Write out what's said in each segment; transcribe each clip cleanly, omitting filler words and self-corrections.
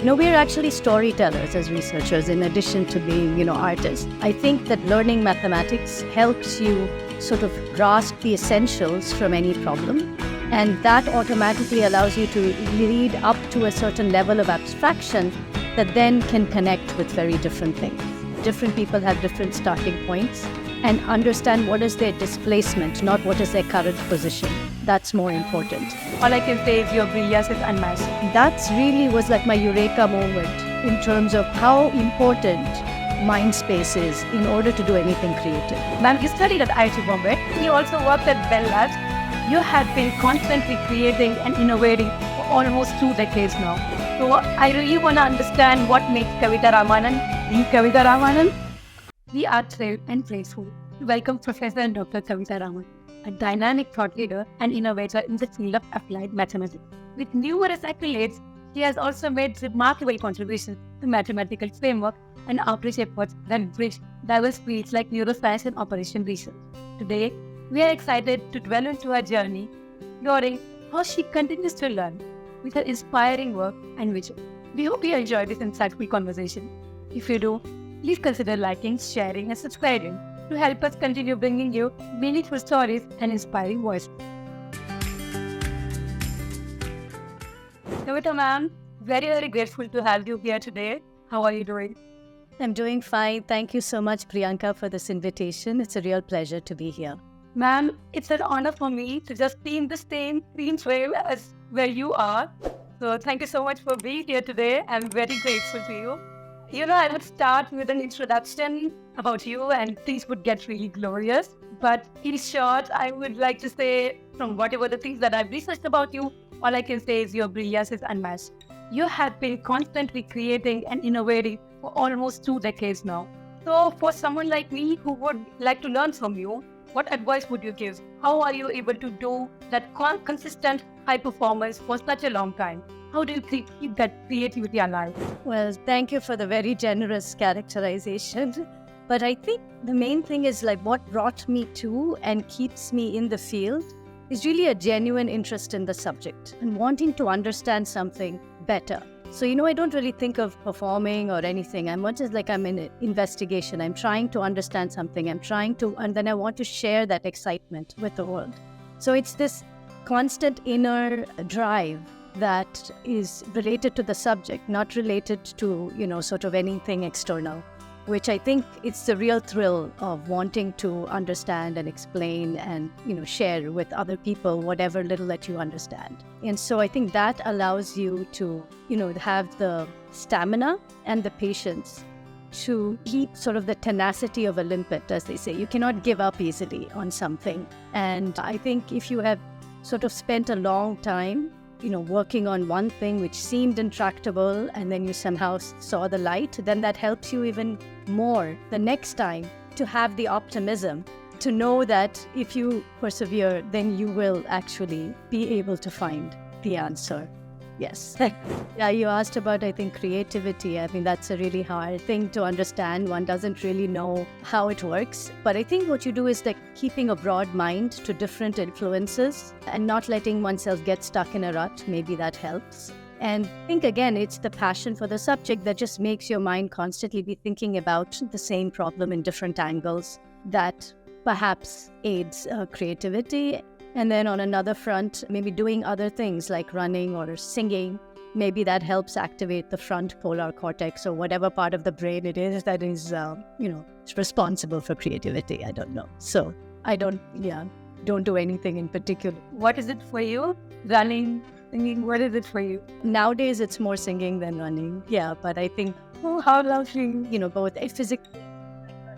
We're actually storytellers as researchers in addition to being, artists. I think that learning mathematics helps you sort of grasp the essentials from any problem. And that automatically allows you to lead up to a certain level of abstraction that then can connect with very different things. Different people have different starting points, and understand what is their displacement, not what is their current position. That's more important. All I can say is your brilliance is unmatched. That's really was like my eureka moment in terms of how important mind space is in order to do anything creative. Ma'am, you studied at IIT Bombay. You also worked at Bell Labs. You have been constantly creating and innovating for almost 2 decades now. So I really want to understand what makes Kavita Ramanan the Kavita Ramanan. We are thrilled and grateful to welcome Professor and Dr. Kavita Ramanan, a dynamic thought leader and innovator in the field of applied mathematics. With numerous accolades, she has also made remarkable contributions to mathematical framework and outreach efforts that bridge diverse fields like neuroscience and operation research. Today, we are excited to dwell into her journey, exploring how she continues to learn with her inspiring work and vision. We hope you enjoyed this insightful conversation. If you do, please consider liking, sharing, and subscribing to help us continue bringing you meaningful stories and inspiring voices. Kavita ma'am, very, very grateful to have you here today. How are you doing? I'm doing fine. Thank you so much, Priyanka, for this invitation. It's a real pleasure to be here. Ma'am, it's an honor for me to just be in the same frame as where you are. So thank you so much for being here today. I'm very grateful to you. I would start with an introduction about you and things would get really glorious. But in short, I would like to say from whatever the things that I've researched about you, all I can say is your brilliance is unmatched. You have been constantly creating and innovating for almost 2 decades now. So for someone like me who would like to learn from you, what advice would you give? How are you able to do that consistent high performance for such a long time? How do you keep that creativity alive? Well, thank you for the very generous characterization. But I think the main thing is like what brought me to and keeps me in the field is really a genuine interest in the subject and wanting to understand something better. So, I don't really think of performing or anything. I'm not just like I'm in an investigation. I'm trying to understand something. And then I want to share that excitement with the world. So it's this constant inner drive that is related to the subject, not related to, sort of anything external, which I think it's the real thrill of wanting to understand and explain and, share with other people whatever little that you understand. And so I think that allows you to, have the stamina and the patience to keep sort of the tenacity of a limpet, as they say. You cannot give up easily on something. And I think if you have sort of spent a long time working on one thing which seemed intractable and then you somehow saw the light, then that helps you even more the next time to have the optimism to know that if you persevere, then you will actually be able to find the answer. Yes. Yeah, you asked about, I think, creativity. I mean, that's a really hard thing to understand. One doesn't really know how it works. But I think what you do is like keeping a broad mind to different influences and not letting oneself get stuck in a rut. Maybe that helps. And I think, again, it's the passion for the subject that just makes your mind constantly be thinking about the same problem in different angles that perhaps aids creativity. And then on another front, maybe doing other things like running or singing. Maybe that helps activate the front polar cortex or whatever part of the brain it is that is, responsible for creativity. I don't know. So I don't do anything in particular. What is it for you? Running, singing, what is it for you? Nowadays, it's more singing than running. Yeah, but I think, how lovely. Both physically,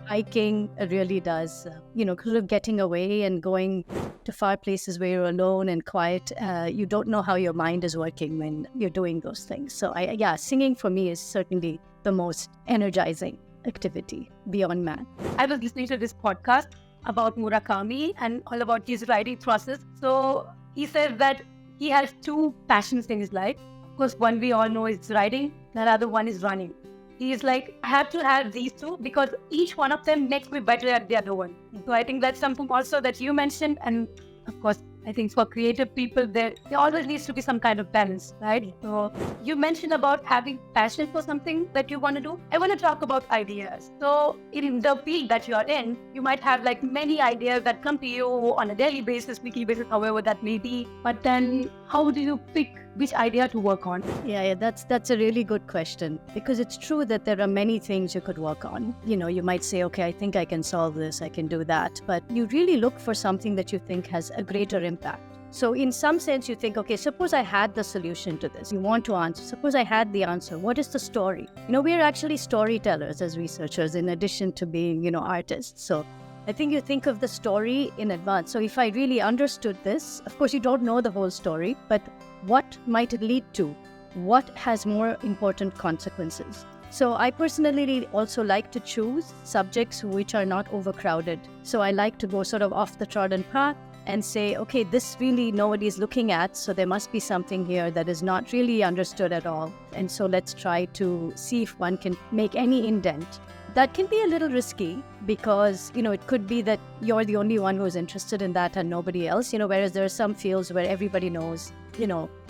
hiking really does, kind of getting away and going to far places where you're alone and quiet. You don't know how your mind is working when you're doing those things. So singing for me is certainly the most energizing activity beyond math. I was listening to this podcast about Murakami and all about his writing process. So he says that he has 2 passions in his life. Of course, one we all know is writing, the other one is running. He is like, I have to have these 2 because each one of them makes me better at the other one. So I think that's something also that you mentioned. And of course, I think for creative people, there always needs to be some kind of balance, right? So you mentioned about having passion for something that you want to do. I want to talk about ideas. So in the field that you are in, you might have like many ideas that come to you on a daily basis, weekly basis, however that may be. But then how do you pick which idea to work on? Yeah, that's a really good question, because it's true that there are many things you could work on. You might say, okay, I think I can solve this, I can do that, but you really look for something that you think has a greater impact. So in some sense, you think, okay, suppose I had the solution to this. You want to answer. Suppose I had the answer. What is the story? We are actually storytellers as researchers, in addition to being, artists. So I think you think of the story in advance. So if I really understood this, of course, you don't know the whole story, but what might it lead to? What has more important consequences? So I personally also like to choose subjects which are not overcrowded. So I like to go sort of off the trodden path and say, okay, this really nobody's looking at, so there must be something here that is not really understood at all. And so let's try to see if one can make any indent. That can be a little risky because, it could be that you're the only one who's interested in that and nobody else, whereas there are some fields where everybody knows,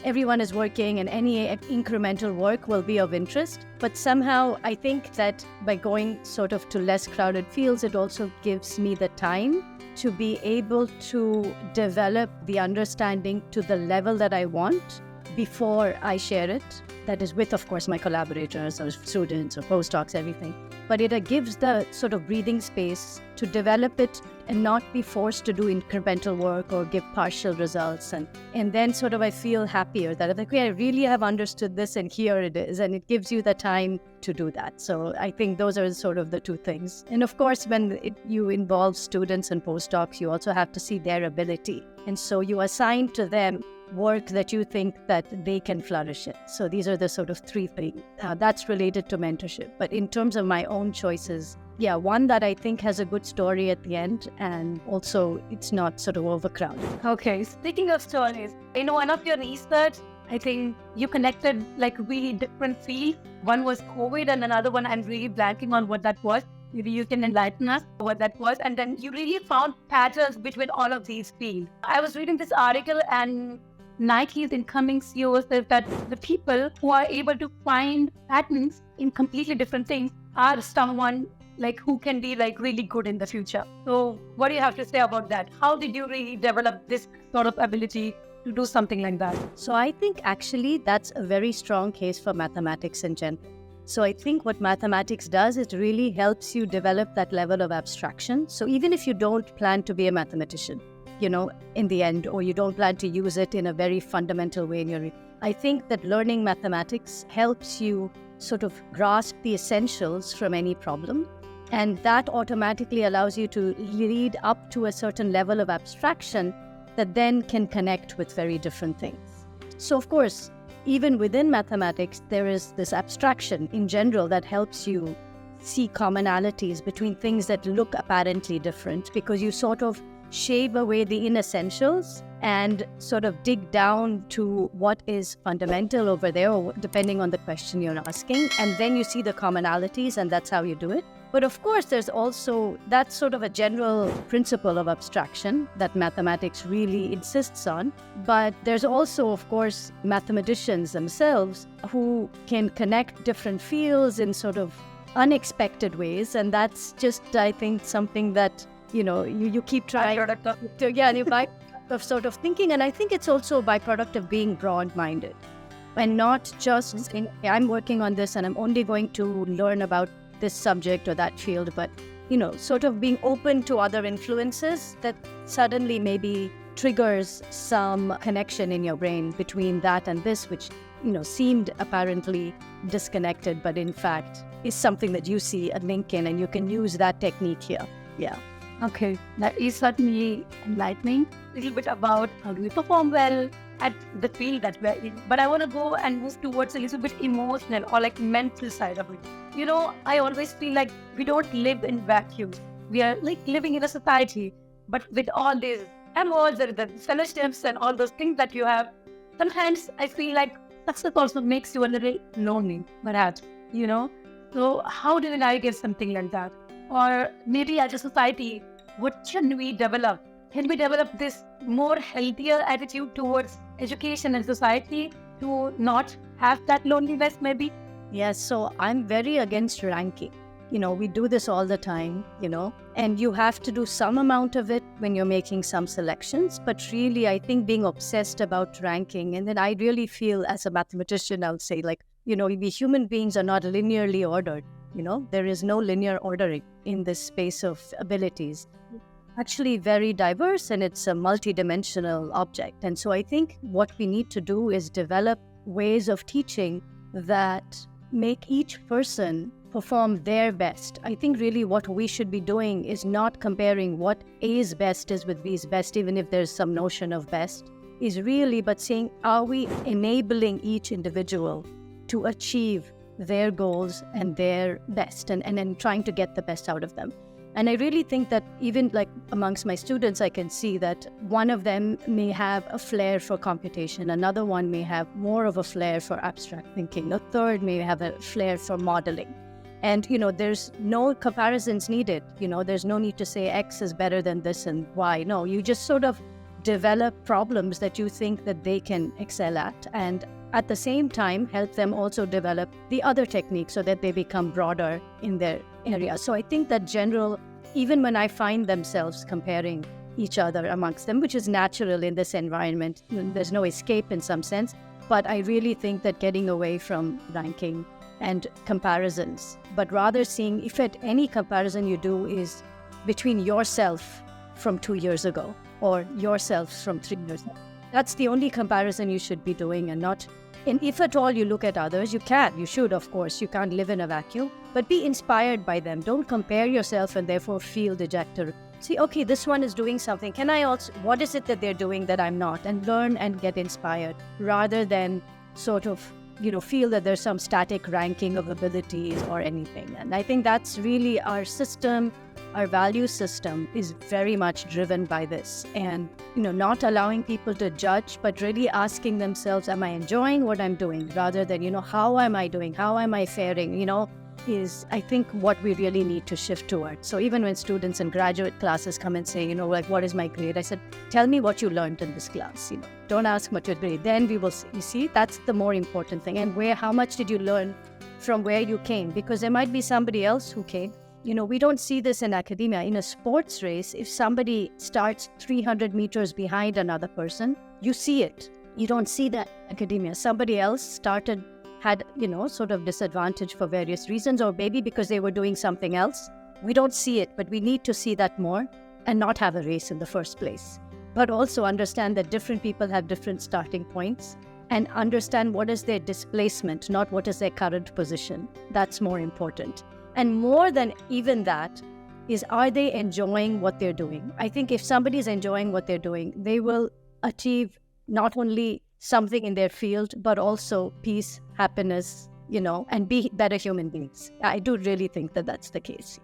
everyone is working and any incremental work will be of interest. But somehow I think that by going sort of to less crowded fields, it also gives me the time to be able to develop the understanding to the level that I want before I share it. That is with, of course, my collaborators or students or postdocs, everything. But it gives the sort of breathing space to develop it and not be forced to do incremental work or give partial results. And then sort of I feel happier that okay, I really have understood this and here it is. And it gives you the time to do that. So I think those are sort of the two things. And of course, when you involve students and postdocs, you also have to see their ability. And so you assign to them work that you think that they can flourish in. So these are the sort of three things that's related to mentorship. But in terms of my own choices, one that I think has a good story at the end, and also it's not sort of overcrowded. Okay, speaking of stories, in one of your research, I think you connected like really different fields. One was COVID and another one I'm really blanking on what that was. Maybe you can enlighten us what that was. And then you really found patterns between all of these fields. I was reading this article and Nike's incoming CEO says that the people who are able to find patterns in completely different things are someone like who can be like really good in the future. So what do you have to say about that? How did you really develop this sort of ability to do something like that? So I think actually that's a very strong case for mathematics in general. So I think what mathematics does, it really helps you develop that level of abstraction. So even if you don't plan to be a mathematician, in the end, or you don't plan to use it in a very fundamental way in your, I think that learning mathematics helps you sort of grasp the essentials from any problem. And that automatically allows you to lead up to a certain level of abstraction that then can connect with very different things. So of course, even within mathematics, there is this abstraction in general that helps you see commonalities between things that look apparently different, because you sort of shave away the inessentials and sort of dig down to what is fundamental over there, or depending on the question you're asking. And then you see the commonalities, and that's how you do it. But of course, there's also, that's sort of a general principle of abstraction that mathematics really insists on. But there's also, of course, mathematicians themselves who can connect different fields in sort of unexpected ways. And that's just, I think, something that, you keep trying byproduct of sort of thinking. And I think it's also a byproduct of being broad-minded and not just saying, I'm working on this and I'm only going to learn about this subject or that field, but, sort of being open to other influences that suddenly maybe triggers some connection in your brain between that and this, which, seemed apparently disconnected, but in fact is something that you see a link in, and you can use that technique here. Yeah. Okay, that is certainly enlightening. A little bit about how do we perform well at the field that we're in. But I want to go and move towards a little bit emotional or like mental side of it. I always feel like we don't live in vacuums. We are like living in a society, but with all these awards and the fellowships and all those things that you have, sometimes I feel like success also makes you a little lonely, perhaps, So how do we navigate something like that? Or maybe as a society, what can we develop can we develop this more healthier attitude towards education and society to not have that loneliness maybe? Yes, so I'm very against ranking. We do this all the time, and you have to do some amount of it when you're making some selections. But really, I think being obsessed about ranking, and then I really feel as a mathematician, I would say, we human beings are not linearly ordered. There is no linear ordering in this space of abilities. Actually very diverse, and it's a multidimensional object. And so I think what we need to do is develop ways of teaching that make each person perform their best. I think really what we should be doing is not comparing what A's best is with B's best, even if there's some notion of best, is really but saying, are we enabling each individual to achieve their goals and their best, and then trying to get the best out of them. And I really think that even like amongst my students, I can see that one of them may have a flair for computation, another one may have more of a flair for abstract thinking, a third may have a flair for modeling. And, there's no comparisons needed. There's no need to say X is better than this and Y. No, you just sort of develop problems that you think that they can excel at, and at the same time help them also develop the other techniques so that they become broader in their area. So I think that even when I find themselves comparing each other amongst them, which is natural in this environment, there's no escape in some sense, but I really think that getting away from ranking and comparisons, but rather seeing if at any comparison you do is between yourself from 2 years ago or yourself from 3 years ago. That's the only comparison you should be doing, and if at all you look at others, you should, of course, you can't live in a vacuum, but be inspired by them. Don't compare yourself and therefore feel dejected. See, okay, this one is doing something. What is it that they're doing that I'm not? And learn and get inspired rather than sort of, feel that there's some static ranking of abilities or anything. And I think that's really our system. Our value system is very much driven by this, and not allowing people to judge, but really asking themselves, am I enjoying what I'm doing, rather than how am I doing, how am I faring, is I think what we really need to shift towards. So even when students in graduate classes come and say, what is my grade, I said, tell me what you learned in this class. Don't ask what your grade. Then we will see. You see, that's the more important thing. And how much did you learn from where you came? Because there might be somebody else who came. We don't see this in academia. In a sports race, if somebody starts 300 meters behind another person, you see it. You don't see that in academia. Somebody else had, sort of disadvantage for various reasons, or maybe because they were doing something else. We don't see it, but we need to see that more and not have a race in the first place. But also understand that different people have different starting points, and understand what is their displacement, not what is their current position. That's more important. And more than even that is, are they enjoying what they're doing? I think if somebody is enjoying what they're doing, they will achieve not only something in their field, but also peace, happiness, and be better human beings. I do really think that that's the case.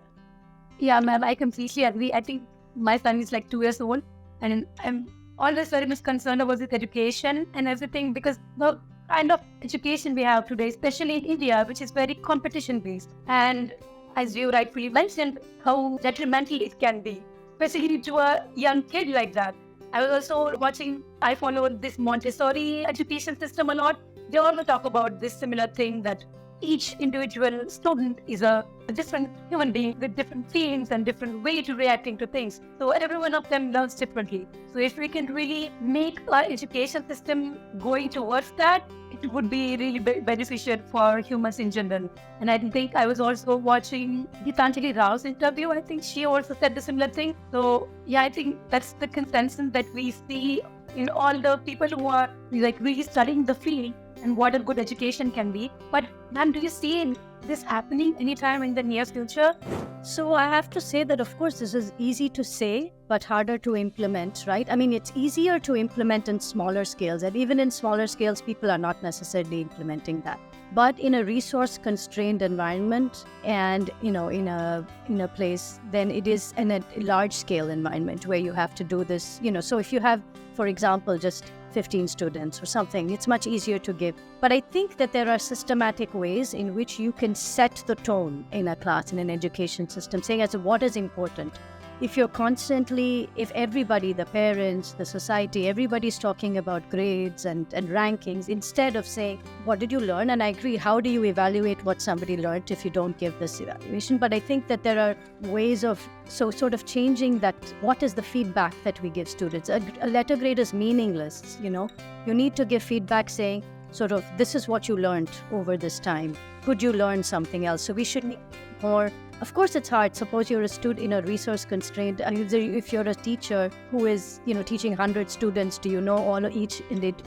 Yeah, ma'am, I completely agree. I think my son is like 2 years old, and I'm always very much concerned about his education and everything, because the kind of education we have today, especially in India, which is very competition-based. And as you rightfully mentioned, how detrimental it can be, especially to a young kid like that. I was also I followed this Montessori education system a lot. They also talk about this similar thing, that each individual student is a different human being with different feelings and different way to reacting to things. So every one of them learns differently. So if we can really make our education system going towards that, it would be really beneficial for humans in general. And I think I was also watching Gitanjali Rao's interview. I think she also said the similar thing. So yeah, I think that's the consensus that we see in all the people who are really studying the field and what a good education can be. But ma'am, do you see this happening anytime in the near future? So I have to say that, of course, this is easy to say, but harder to implement, right? I mean, it's easier to implement in smaller scales, and even in smaller scales, people are not necessarily implementing that. But in a resource-constrained environment, and in a place, then it is in a large-scale environment where you have to do this. So if you have, for example, just 15 students or something, it's much easier to give. But I think that there are systematic ways in which you can set the tone in a class, in an education system, saying as to what is important. if everybody, the parents, the society, everybody's talking about grades and rankings, instead of saying, what did you learn? And I agree, how do you evaluate what somebody learned if you don't give this evaluation? But I think that there are ways of sort of changing that. What is the feedback that we give students? A letter grade is meaningless, You need to give feedback saying, sort of, this is what you learned over this time. Could you learn something else? So we should need more. Of course, it's hard. Suppose you're a student in a resource constraint. If you're a teacher who is, teaching 100 students, do you know each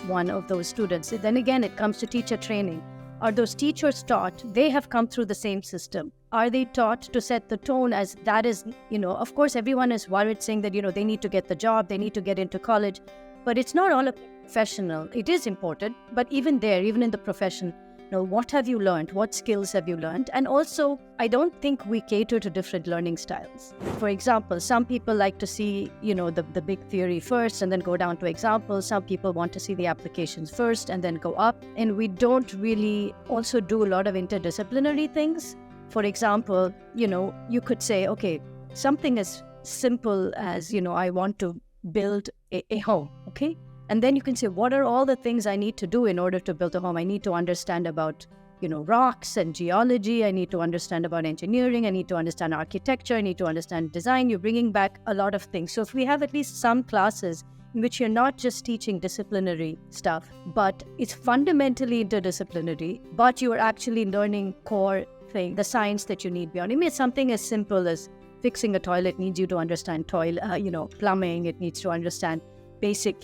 one of those students? Then again, it comes to teacher training. Are those teachers taught? They have come through the same system. Are they taught to set the tone as that is, of course, everyone is worried saying that, they need to get the job, they need to get into college. But it's not all professional. It is important. But even there, even in the profession, what have you learned? What skills have you learned? And also, I don't think we cater to different learning styles. For example, some people like to see, the big theory first and then go down to examples. Some people want to see the applications first and then go up. And we don't really also do a lot of interdisciplinary things. For example, you could say, okay, something as simple as, I want to build a home, okay? And then you can say, what are all the things I need to do in order to build a home? I need to understand about, rocks and geology. I need to understand about engineering. I need to understand architecture. I need to understand design. You're bringing back a lot of things. So if we have at least some classes in which you're not just teaching disciplinary stuff, but it's fundamentally interdisciplinary, but you are actually learning core thing, the science that you need beyond. I mean, it's something as simple as fixing a toilet needs you to understand plumbing. It needs to understand basic,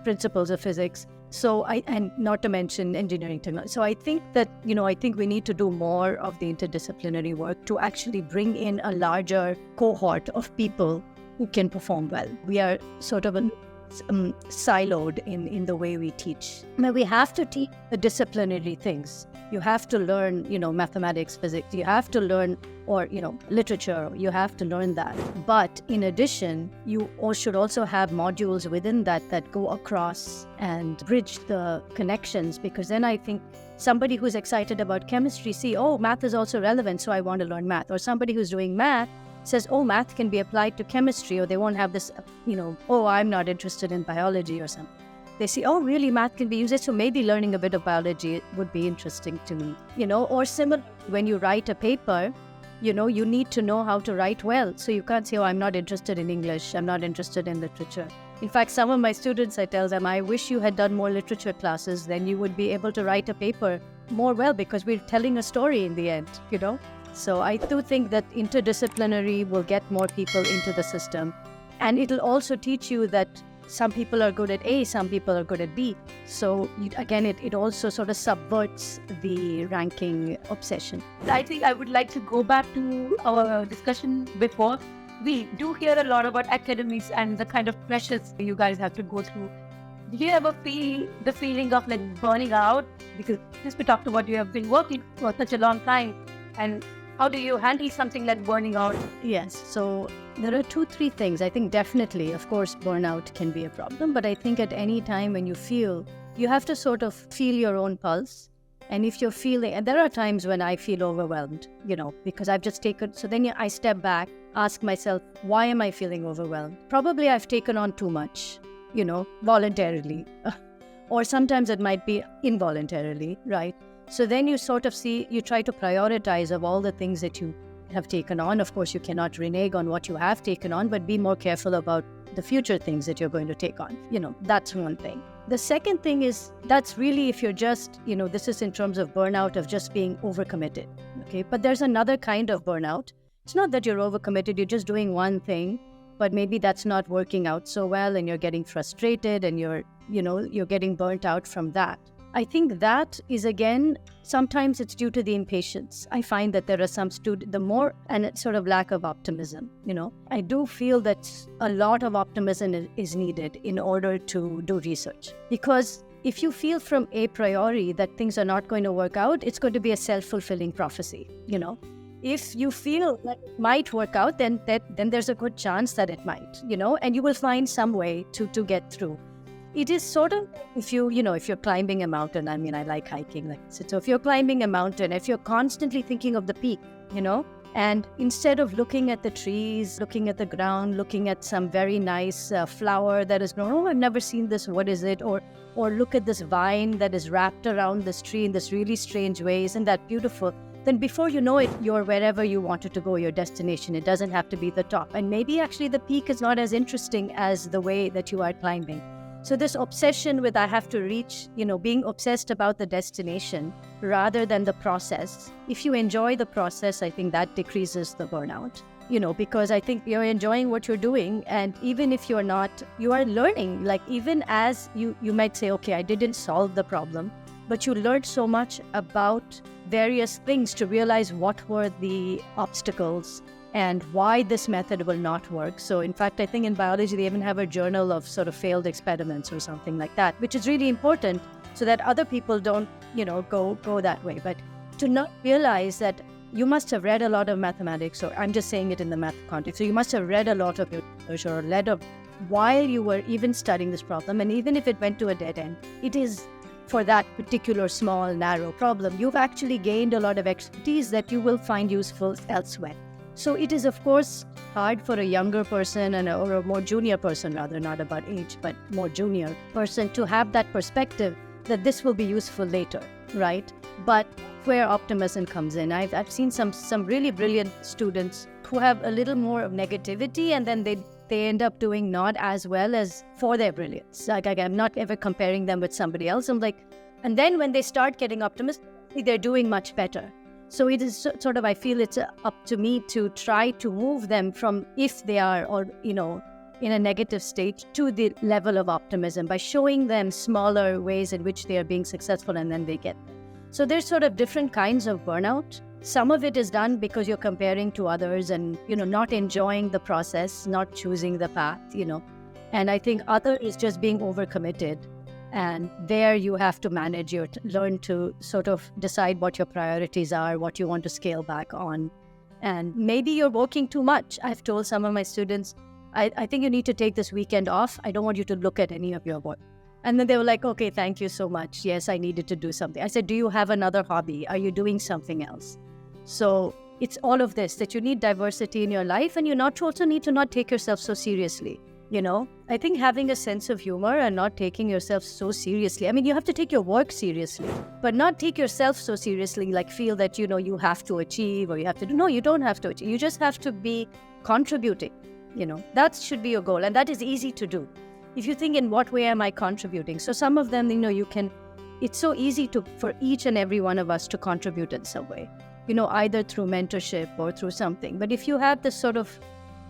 principles of physics. So and not to mention engineering technology. So I think that, I think we need to do more of the interdisciplinary work to actually bring in a larger cohort of people who can perform well. We are sort of siloed in the way we teach. I mean, we have to teach the disciplinary things. You have to learn, mathematics, physics. You have to learn, or, literature. You have to learn that. But in addition, you should also have modules within that go across and bridge the connections, because then I think somebody who's excited about chemistry math is also relevant, so I want to learn math. Or somebody who's doing math says, math can be applied to chemistry, or they won't have this, I'm not interested in biology or something. They see, really, math can be used. So maybe learning a bit of biology would be interesting to me, or similar, when you write a paper, you need to know how to write well. So you can't say, I'm not interested in English. I'm not interested in literature. In fact, some of my students, I tell them, I wish you had done more literature classes. Then you would be able to write a paper more well, because we're telling a story in the end, So I do think that interdisciplinary will get more people into the system. And it'll also teach you that some people are good at A, some people are good at B. So again, it also sort of subverts the ranking obsession. I think I would like to go back to our discussion before. We do hear a lot about academics and the kind of pressures you guys have to go through. Did you ever feel the feeling of burning out? Because since we talked about you have been working for such a long time, and how do you handle something like burning out? Yes, so there are 2-3 things. I think definitely, of course, burnout can be a problem. But I think at any time when you have to sort of feel your own pulse. And if you're feeling, and there are times when I feel overwhelmed, because I've just taken, so then I step back, ask myself, why am I feeling overwhelmed? Probably I've taken on too much, voluntarily. Or sometimes it might be involuntarily, right? So then you sort of you try to prioritize of all the things that you have taken on. Of course, you cannot renege on what you have taken on, but be more careful about the future things that you're going to take on. That's one thing. The second thing is, that's really if you're just, this is in terms of burnout of just being overcommitted. Okay. But there's another kind of burnout. It's not that you're overcommitted, you're just doing one thing, but maybe that's not working out so well and you're getting frustrated and you're getting burnt out from that. I think that is, again, sometimes it's due to the impatience. I find that there are some students, and it's sort of lack of optimism, I do feel that a lot of optimism is needed in order to do research. Because if you feel from a priori that things are not going to work out, it's going to be a self-fulfilling prophecy, If you feel that it might work out, then there's a good chance that it might, and you will find some way to get through. It is sort of, if you're climbing a mountain, I like hiking, so if you're climbing a mountain, if you're constantly thinking of the peak, And instead of looking at the trees, looking at the ground, looking at some very nice flower that is grown, oh, I've never seen this, what is it? Or look at this vine that is wrapped around this tree in this really strange way, isn't that beautiful? Then before you know it, you're wherever you wanted to go, your destination. It doesn't have to be the top. And maybe actually the peak is not as interesting as the way that you are climbing. So this obsession with I have to reach, being obsessed about the destination rather than the process. If you enjoy the process, I think that decreases the burnout, because I think you're enjoying what you're doing. And even if you're not, you are learning. Like even as you might say, okay, I didn't solve the problem, but you learned so much about various things to realize what were the obstacles and why this method will not work. So in fact, I think in biology, they even have a journal of sort of failed experiments or something like that, which is really important so that other people don't, go that way. But to not realize that you must have read a lot of mathematics, or I'm just saying it in the math context. So you must have read a lot of research or read of while you were even studying this problem. And even if it went to a dead end, it is for that particular small, narrow problem. You've actually gained a lot of expertise that you will find useful elsewhere. So it is, of course, hard for a younger person or a more junior person, rather, not about age, but more junior person to have that perspective that this will be useful later, right? But where optimism comes in, I've seen some really brilliant students who have a little more of negativity, and then they end up doing not as well as for their brilliance. Like I'm not ever comparing them with somebody else. I'm like, and then when they start getting optimistic, they're doing much better. So it is sort of, I feel it's up to me to try to move them from if they are, or, in a negative state to the level of optimism by showing them smaller ways in which they are being successful, and then they get there. So there's sort of different kinds of burnout. Some of it is done because you're comparing to others and, not enjoying the process, not choosing the path, And I think other is just being overcommitted. And there you have to manage learn to sort of decide what your priorities are, what you want to scale back on. And maybe you're working too much. I've told some of my students, I think you need to take this weekend off. I don't want you to look at any of your work. And then they were like, okay, thank you so much. Yes, I needed to do something. I said, do you have another hobby? Are you doing something else? So it's all of this, that you need diversity in your life, and you also need to not take yourself so seriously. I think having a sense of humor and not taking yourself so seriously. I mean, you have to take your work seriously, but not take yourself so seriously, like feel that, you have to achieve or you have to do. No, you don't have to achieve. You just have to be contributing. That should be your goal. And that is easy to do. If you think, in what way am I contributing? So some of them, it's so easy for each and every one of us to contribute in some way, either through mentorship or through something. But if you have this sort of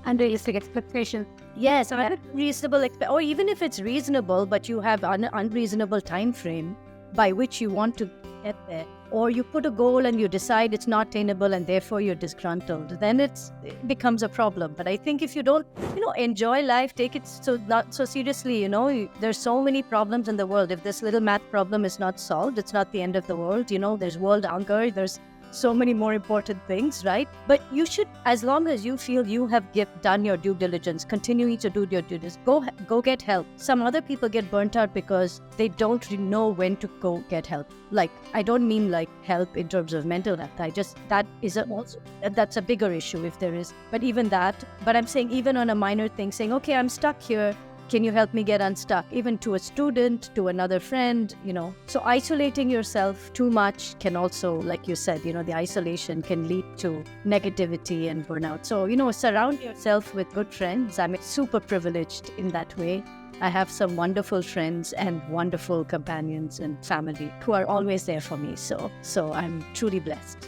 unrealistic expectation. Yes, reasonable, or even if it's reasonable, but you have an unreasonable time frame by which you want to get there, or you put a goal and you decide it's not attainable and therefore you're disgruntled, then it becomes a problem. But I think if you don't, enjoy life, take it not so seriously, there's so many problems in the world. If this little math problem is not solved, it's not the end of the world. There's world hunger, there's so many more important things, right? But you should, as long as you feel you have done your due diligence, continuing to do your due diligence, go get help. Some other people get burnt out because they don't know when to go get help. Like, I don't mean like help in terms of mental health. That's a bigger issue if there is. But I'm saying even on a minor thing, saying, okay, I'm stuck here. Can you help me get unstuck? Even to a student, to another friend, So isolating yourself too much can also, like you said, the isolation can lead to negativity and burnout. So, surround yourself with good friends. I'm super privileged in that way. I have some wonderful friends and wonderful companions and family who are always there for me. So I'm truly blessed.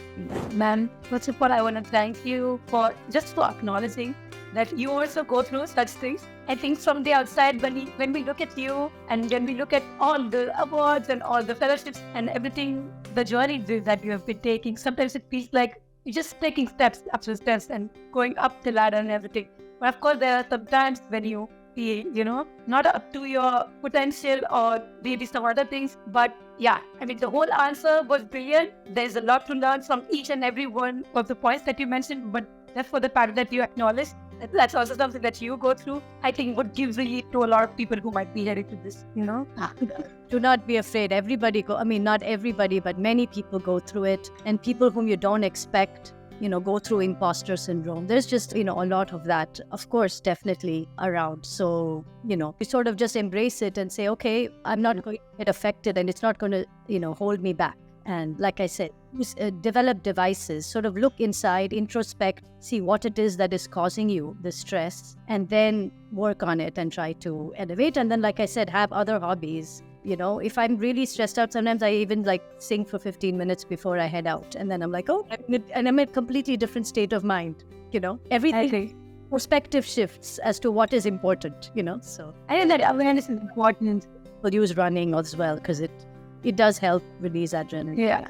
Ma'am, first of all, I want to thank you for acknowledging that you also go through such things. I think from the outside, when we look at you and when we look at all the awards and all the fellowships and everything, the journey that you have been taking, sometimes it feels like you're just taking steps after steps and going up the ladder and everything. But of course, there are some times when you feel, not up to your potential or maybe some other things. But yeah, I mean, the whole answer was brilliant. There's a lot to learn from each and every one of the points that you mentioned, but that's for the fact that you acknowledge. That's also something that you go through, I think would give relief to a lot of people who might be heading to this, Do not be afraid. Not everybody, but many people go through it. And people whom you don't expect go through imposter syndrome. There's just, a lot of that, of course, definitely around. So, you sort of just embrace it and say, okay, I'm not going to get affected and it's not going to, hold me back. And like I said, develop devices, sort of look inside, introspect, see what it is that is causing you the stress, and then work on it and try to elevate. And then, like I said, have other hobbies. If I'm really stressed out, sometimes I even sing for 15 minutes before I head out. And then I'm like, oh, and I'm in a completely different state of mind. Everything, perspective shifts as to what is important, so. I think that awareness is important. We'll use running as well because it does help release adrenaline. Yeah.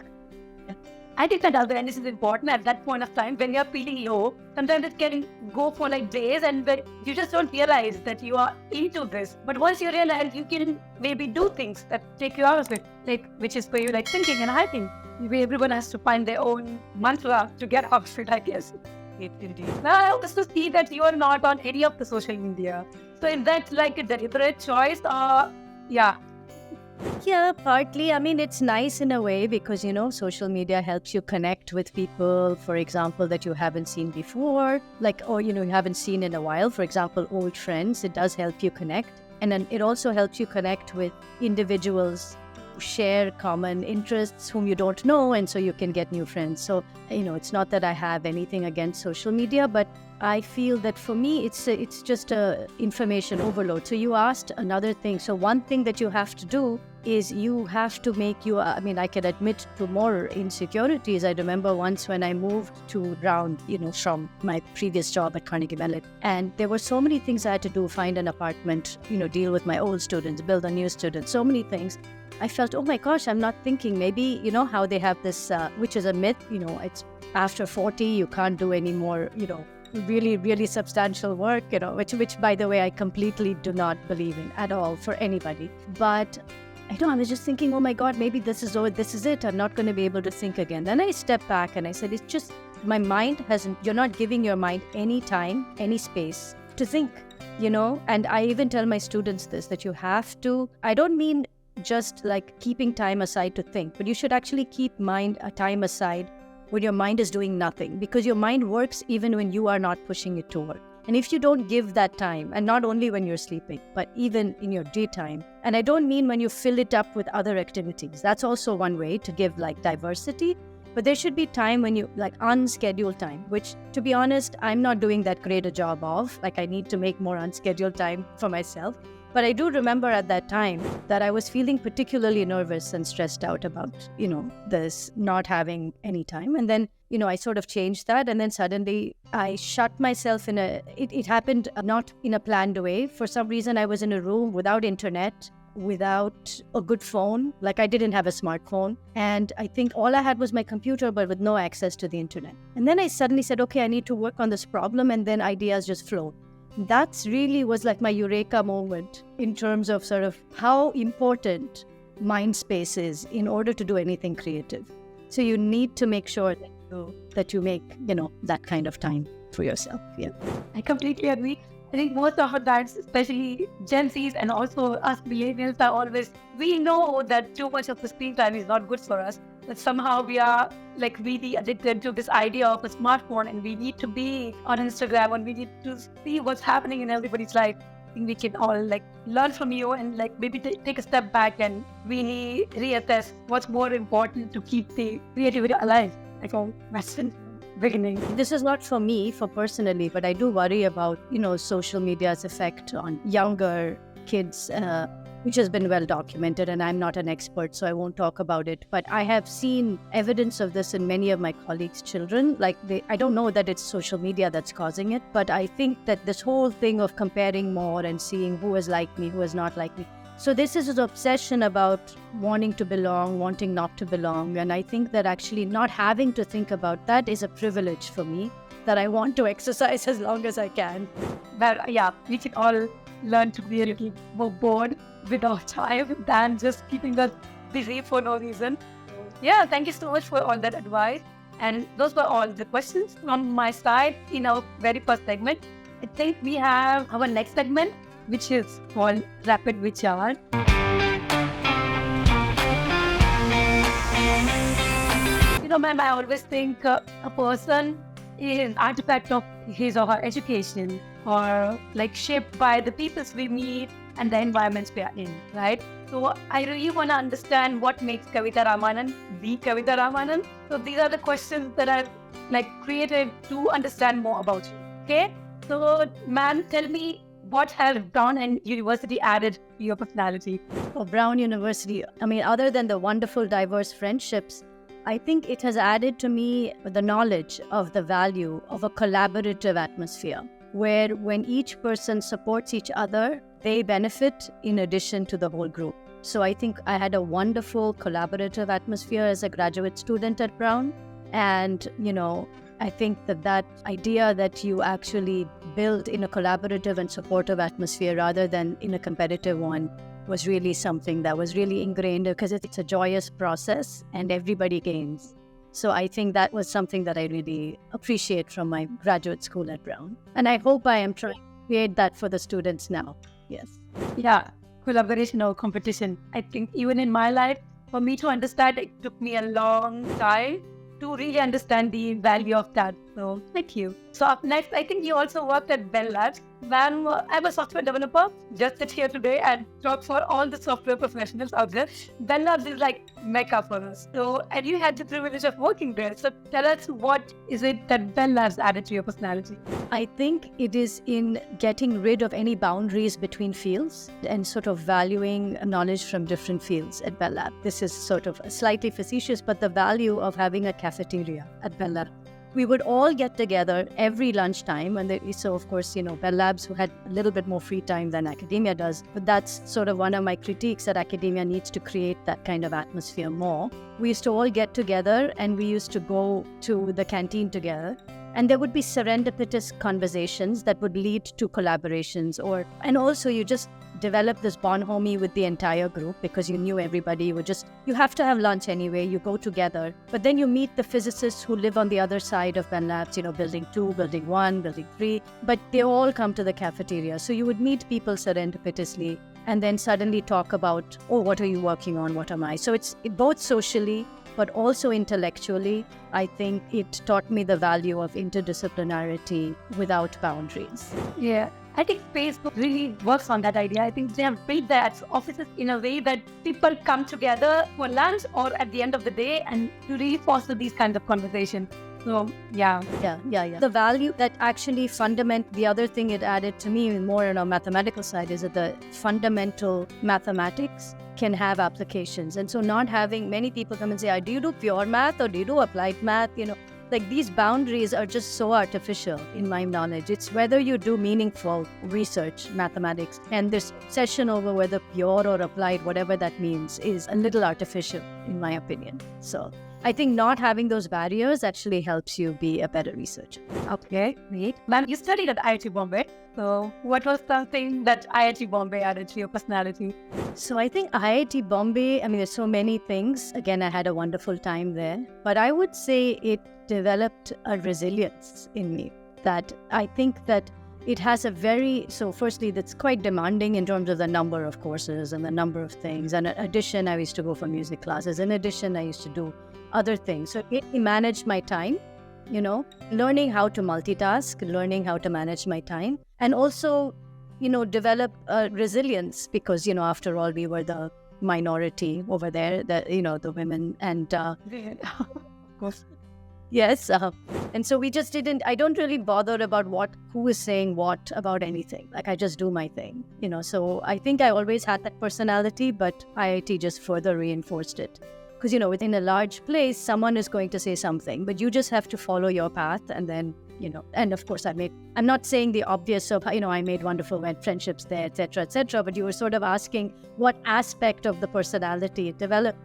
I think that awareness is important at that point of time when you're feeling low. Sometimes it can go for days and you just don't realize that you are into this. But once you realize, you can maybe do things that take you out of it, which is for you thinking. And I think maybe everyone has to find their own mantra to get out of it, I guess. Indeed. Now I also see that you are not on any of the social media. So is that a deliberate choice or yeah? Yeah, partly. I mean, it's nice in a way because, social media helps you connect with people, for example, that you haven't seen before, or, you haven't seen in a while. For example, old friends, it does help you connect. And then it also helps you connect with individuals who share common interests whom you don't know. And so you can get new friends. So, it's not that I have anything against social media, but I feel that for me, it's just a information overload. So you asked another thing. So one thing that you have to do is you have to make I can admit to more insecurities. I remember once when I moved to Round, from my previous job at Carnegie Mellon. And there were so many things I had to do, find an apartment, deal with my old students, build a new student, so many things. I felt, oh my gosh, I'm not thinking maybe, how they have this, which is a myth, it's after 40, you can't do any more, really, really substantial work, which by the way, I completely do not believe in at all for anybody. But I was just thinking, oh my God, maybe this is it. I'm not going to be able to think again. Then I stepped back and I said, it's just my mind you're not giving your mind any time, any space to think, and I even tell my students this, that you have to, I don't mean just keeping time aside to think, but you should actually keep a time aside when your mind is doing nothing, because your mind works even when you are not pushing it to work. And if you don't give that time, and not only when you're sleeping, but even in your daytime, and I don't mean when you fill it up with other activities, that's also one way to give diversity, but there should be time when you unscheduled time, which to be honest, I'm not doing that great a job of. I need to make more unscheduled time for myself. But I do remember at that time that I was feeling particularly nervous and stressed out about, this not having any time. And then, I sort of changed that. And then suddenly I shut myself it happened not in a planned way. For some reason, I was in a room without internet, without a good phone. I didn't have a smartphone. And I think all I had was my computer, but with no access to the internet. And then I suddenly said, okay, I need to work on this problem. And then ideas just flowed. That's really was my eureka moment in terms of sort of how important mind space is in order to do anything creative. So you need to make sure that you make, that kind of time for yourself. Yeah. I completely agree. I think most of our dads, especially Gen Zs and also us millennials, are always, we know that too much of the screen time is not good for us. That somehow we are really addicted to this idea of a smartphone and we need to be on Instagram and we need to see what's happening in everybody's life. I think we can all learn from you and maybe take a step back and really reassess what's more important to keep the creativity alive. Beginning. This is not for me, for personally, but I do worry about, social media's effect on younger kids, which has been well documented, and I'm not an expert, so I won't talk about it. But I have seen evidence of this in many of my colleagues' children. I don't know that it's social media that's causing it, but I think that this whole thing of comparing more and seeing who is like me, who is not like me. So this is an obsession about wanting to belong, wanting not to belong. And I think that actually not having to think about that is a privilege for me that I want to exercise as long as I can. But yeah, we can all learn to be a little more bored with our time than just keeping us busy for no reason. Yeah, thank you so much for all that advice. And those were all the questions from my side in our very first segment. I think we have our next segment, which is called Rapid Vichaar. ma'am, I always think a person is an artifact of his or her education, or like shaped by the peoples we meet and the environments we are in, right? So I really want to understand what makes Kavita Ramanan the Kavita Ramanan. So these are the questions that I've created to understand more about you. Okay? So ma'am, tell me, what has Brown and University added to your personality? For Brown University, I mean, other than the wonderful diverse friendships, I think it has added to me the knowledge of the value of a collaborative atmosphere, where when each person supports each other, they benefit in addition to the whole group. So I think I had a wonderful collaborative atmosphere as a graduate student at Brown. And, I think that idea that you actually build in a collaborative and supportive atmosphere rather than in a competitive one was really something that was really ingrained, because it's a joyous process and everybody gains. So I think that was something that I really appreciate from my graduate school at Brown. And I hope I am trying to create that for the students now. Yes. Yeah, collaboration or competition. I think even in my life, for me to understand, it took me a long time to really understand the value of that. So thank you. So up next, I think you also worked at Bell Labs. Ma'am, I'm a software developer. Just sit here today and talk for all the software professionals out there. Bell Labs is like mecca for us. So, and you had the privilege of working there. So tell us, what is it that Bell Labs added to your personality? I think it is in getting rid of any boundaries between fields and sort of valuing knowledge from different fields at Bell Lab. This is sort of slightly facetious, but the value of having a cafeteria at Bell Lab. We would all get together every lunchtime, and so of course, Bell Labs, who had a little bit more free time than academia does, but that's sort of one of my critiques, that academia needs to create that kind of atmosphere more. We used to all get together and we used to go to the canteen together, and there would be serendipitous conversations that would lead to collaborations, and also you just develop this bonhomie with the entire group because you knew everybody. You have to have lunch anyway, you go together, but then you meet the physicists who live on the other side of Bell Labs, building 2, building 1, building 3, but they all come to the cafeteria. So you would meet people serendipitously and then suddenly talk about, oh, what are you working on? What am I? So it's both socially, but also intellectually. I think it taught me the value of interdisciplinarity without boundaries. Yeah. I think Facebook really works on that idea. I think they have built their offices in a way that people come together for lunch or at the end of the day and to really foster these kinds of conversations. So, yeah. The value that actually the other thing it added to me more on a mathematical side is that the fundamental mathematics can have applications. And so not having many people come and say, do you do pure math or do you do applied math? These boundaries are just so artificial in my knowledge. It's whether you do meaningful research, mathematics, and this obsession over whether pure or applied, whatever that means, is a little artificial in my opinion. So I think not having those barriers actually helps you be a better researcher. Okay, great. Ma'am, you studied at IIT Bombay. So what was something that IIT Bombay added to your personality? So I think IIT Bombay, there's so many things. Again, I had a wonderful time there. But I would say it developed a resilience in me that I think that it has firstly, that's quite demanding in terms of the number of courses and the number of things. And in addition, I used to go for music classes. In addition, I used to do other things. So it managed my time, learning how to multitask, learning how to manage my time, and also, develop resilience because, after all, we were the minority over there, the women and, of course. Yes. And so I don't really bother about who is saying what about anything. I just do my thing, so I think I always had that personality, but IIT just further reinforced it. Because, within a large place, someone is going to say something, but you just have to follow your path. And then, and of course I'm not saying the obvious of, I made wonderful friendships there, etc., but you were sort of asking what aspect of the personality it developed.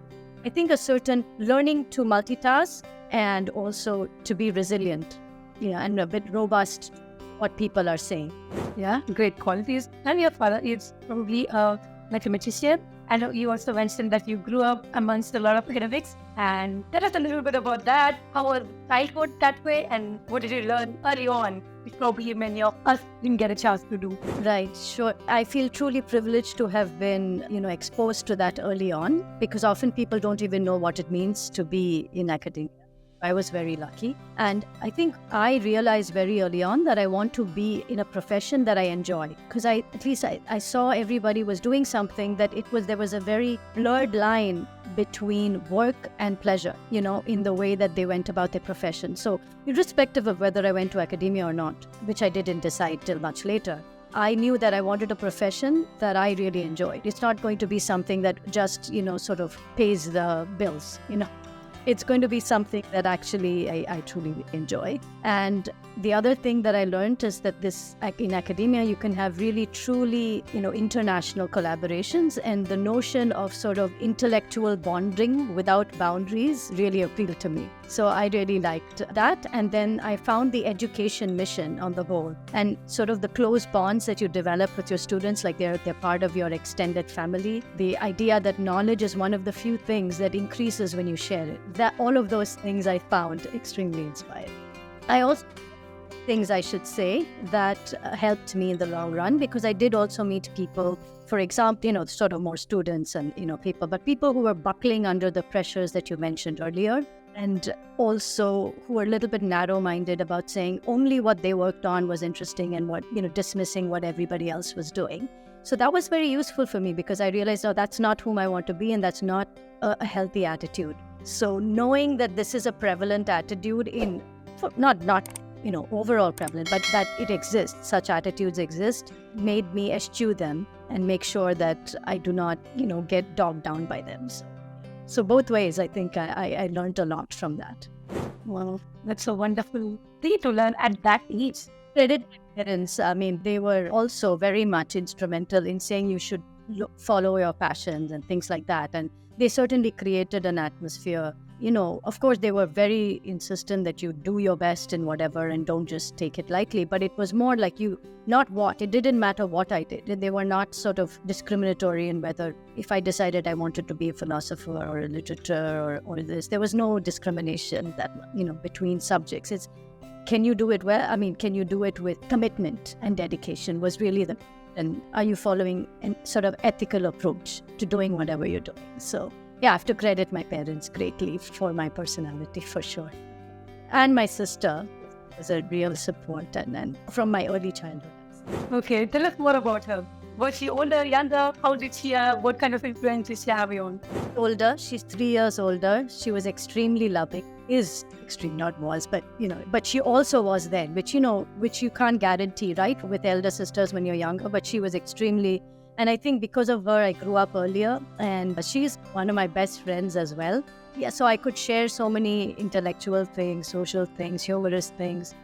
I think a certain learning to multitask and also to be resilient, and a bit robust what people are saying. Yeah, great qualities. And your father is probably a mathematician. And you also mentioned that you grew up amongst a lot of academics. And tell us a little bit about that. How was childhood that way? And what did you learn early on, which probably many of us didn't get a chance to do? Right, sure. I feel truly privileged to have been, exposed to that early on, because often people don't even know what it means to be in academia. I was very lucky. And I think I realized very early on that I want to be in a profession that I enjoy. Because I saw everybody was doing something that there was a very blurred line between work and pleasure, in the way that they went about their profession. So irrespective of whether I went to academia or not, which I didn't decide till much later, I knew that I wanted a profession that I really enjoyed. It's not going to be something that just, sort of pays the bills, It's going to be something that actually I truly enjoy. And the other thing that I learned is that in academia, you can have really, truly, international collaborations, and the notion of sort of intellectual bonding without boundaries really appealed to me. So I really liked that. And then I found the education mission on the whole, and sort of the close bonds that you develop with your students, like they're part of your extended family. The idea that knowledge is one of the few things that increases when you share it. That all of those things I found extremely inspiring. I also things I should say that helped me in the long run, because I did also meet people, for example, sort of more students and, people who were buckling under the pressures that you mentioned earlier, and also who were a little bit narrow-minded about saying only what they worked on was interesting and dismissing what everybody else was doing. So that was very useful for me, because I realized, that's not whom I want to be, and that's not a healthy attitude. So knowing that this is a prevalent attitude not overall prevalent, but that it exists, such attitudes exist, made me eschew them and make sure that I do not, get dogged down by them. So both ways, I think I learned a lot from that. Well, that's a wonderful thing to learn at that age. Credit my parents. I mean, they were also very much instrumental in saying you should follow your passions and things like that. And they certainly created an atmosphere. Of course, they were very insistent that you do your best in whatever and don't just take it lightly. But it was more like it didn't matter what I did. They were not sort of discriminatory in whether, if I decided I wanted to be a philosopher or a literature or this, there was no discrimination that, between subjects. It's, can you do it well? I mean, can you do it with commitment and dedication was really and are you following a sort of ethical approach to doing whatever you're doing? So yeah, I have to credit my parents greatly for my personality, for sure. And my sister was a real support and from my early childhood. Okay, tell us more about her. Was she older, younger? How did she what kind of influence did she have on? Older, she's 3 years older. She was extremely loving. Is extreme, not was, but but she also was then, which you can't guarantee, right? With elder sisters when you're younger, but she was extremely. And I think because of her, I grew up earlier, and she's one of my best friends as well. Yeah, so I could share so many intellectual things, social things, humorous things.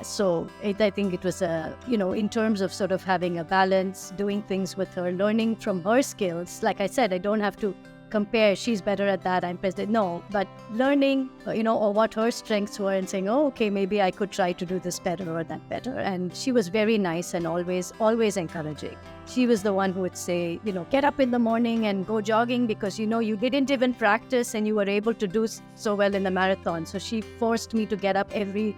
So I think it was, in terms of sort of having a balance, doing things with her, learning from her skills. Like I said, I don't have to compare, she's better at that, I'm better. No, but learning, or what her strengths were and saying, okay, maybe I could try to do this better or that better. And she was very nice and always encouraging. She was the one who would say, get up in the morning and go jogging because, you didn't even practice and you were able to do so well in the marathon. So she forced me to get up the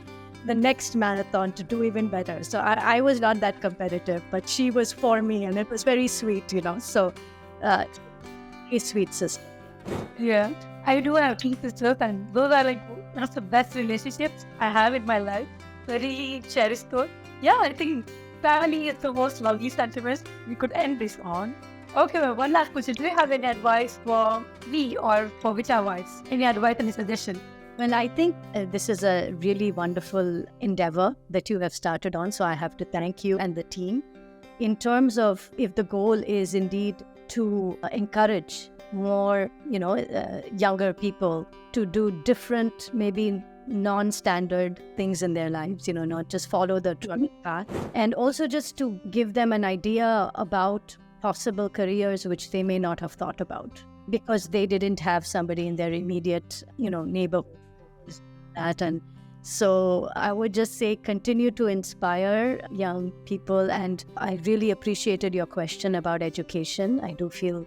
next marathon to do even better. So I was not that competitive, but she was for me, and it was very sweet, So, a sweet sister. Yeah, I do have two sisters, and those are like one of the best relationships I have in my life. I really cherish those. Yeah, I think family is the most lovely sentiment we could end this on. Okay, well, one last question. Do you have any advice for me or for Vichaar Wives? Any advice, any suggestion? Well, I think this is a really wonderful endeavor that you have started on. So I have to thank you and the team. In terms of if the goal is indeed to encourage more, younger people to do different, maybe non-standard things in their lives, not just follow the path, and also just to give them an idea about possible careers which they may not have thought about because they didn't have somebody in their immediate, neighborhood. And so I would just say continue to inspire young people. And I really appreciated your question about education. I do feel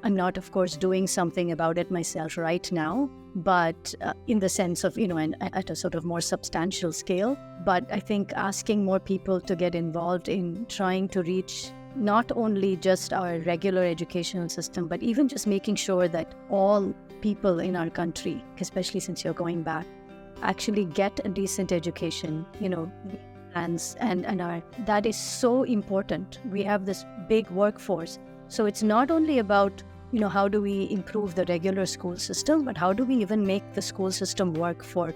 I'm not, of course, doing something about it myself right now, but in the sense of, and at a sort of more substantial scale. But I think asking more people to get involved in trying to reach not only just our regular educational system, but even just making sure that all people in our country, especially since you're going back, actually get a decent education, and that is so important. We have this big workforce. So it's not only about, how do we improve the regular school system, but how do we even make the school system work for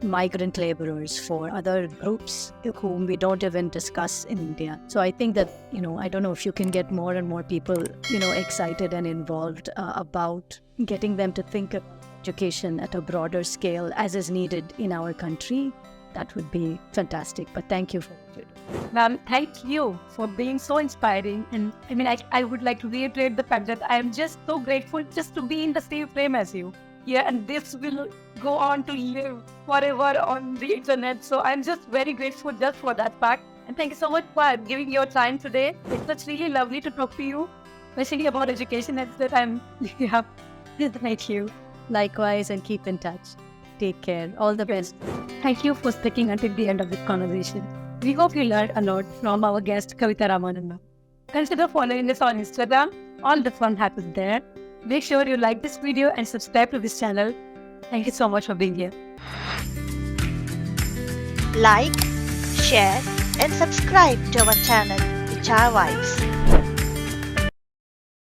migrant laborers, for other groups whom we don't even discuss in India. So I think that, I don't know if you can get more and more people, excited and involved about getting them to think of education at a broader scale as is needed in our country. That would be fantastic. But thank you for what you do. Ma'am, thank you for being so inspiring. And I would like to reiterate the fact that I am just so grateful just to be in the same frame as you. Yeah, and this will go on to live forever on the internet. So I'm just very grateful just for that fact. And thank you so much for giving your time today. It's really lovely to talk to you, especially about education at the time. Yeah, thank you. Likewise, and keep in touch. Take care. All the best. Thank you for sticking until the end of this conversation. We hope you learned a lot from our guest, Kavita Ramanan. Consider following us on Instagram. All the fun happens there. Make sure you like this video and subscribe to this channel. Thank you so much for being here. Like, share and subscribe to our channel, Vichaar Vibes.